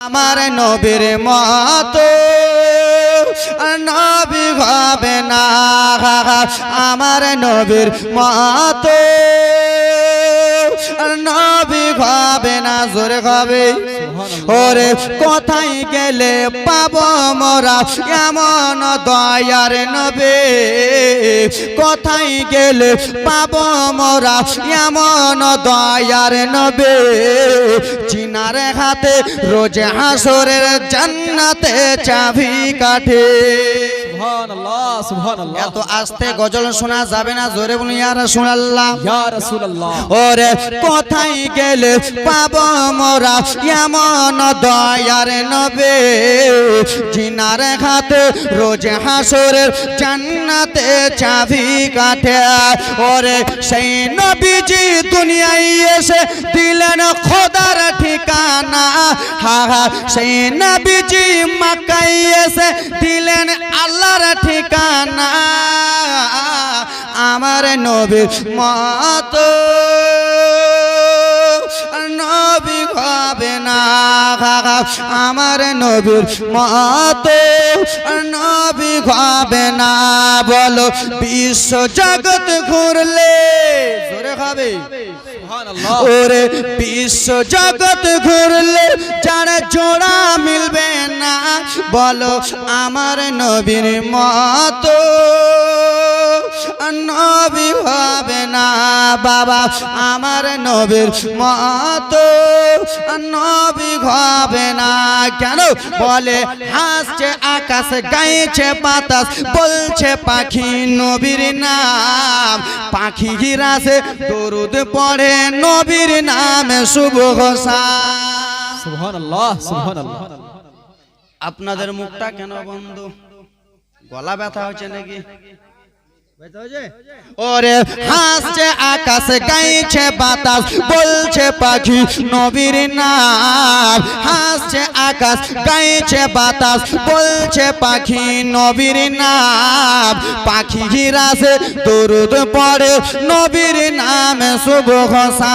আমার নবীর মতো নবী হবে না, আমার নবীর মতো নবী হবে না। জোরে হবে ওরে কোথায় গেলে পাবো মোরা এমন দয়ার নবী, কোথায় গেলে পাবো মোরা এমন দয়ার নবী, চিনার হাতে রোজ হাসরের জান্নাতে চাবি কাঠে। সুবহানাল্লাহ সুবহানাল্লাহ। এত আস্তে গজল শোনা যাবে না, জোরে বলুন ইয়া রাসূলুল্লাহ। ইয়া রাসূলুল্লাহ। ওরে কোথায় গেলে পাবো মোরা এমন দয়ার নবী, জিনার হাতে রোজ হাসরের জান্নাতে চাবি কাঠে। ওরে সেই নবীজি দুনিয়ায় এসে দিলেন খোদার ঠিকানা, হা হা সেই নবীজি মক্কায় এসে দিলেন আল্লাহর ঠিকানা। আমার নবীর মতো নবী হবে না, আমার নবীর মতো নবী হবে না। বলো বিশ্ব জগৎ ঘুরলে, জোরে হবে সুবহানাল্লাহ। ওরে বিশ্ব জগৎ ঘুরলে যার জোড়া মিলবে না, বলো আমার নবীর মতো নবী হবে না। বাবা আমার নবীর মতো নবী হবে না। কেন বলে হাসছে আকাশ, গাইছে বাতাস, বলছে পাখি নবীর নাম, পাখি গিরাসে দরুদ পড়ে নবীর নামে শুভ ঘোষণা। সুবহানাল্লাহ সুবহানাল্লাহ। আপনাদের মুখটা কেন বন্ধ? গলা ব্যথা হচ্ছে নাকি? ওরে হাসছে আকাশ, গাইছে বাতাস, বলছে পাখি নবীর নাম, হাসছে আকাশ, গাইছে বাতাস, বলছে পাখি নবীর নাম, পাখি গিরাসে দরুদ পড়ে নবীর নামে শুভ ঘোষণা।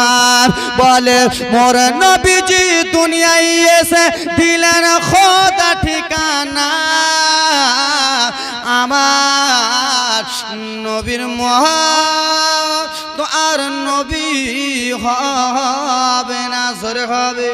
বলে মোর নবীজি দুনিয়ায় এসে দিলেন খোদা ঠিকানা, আমার নবীর মতো আর নবী হবে না। জোরে হবে।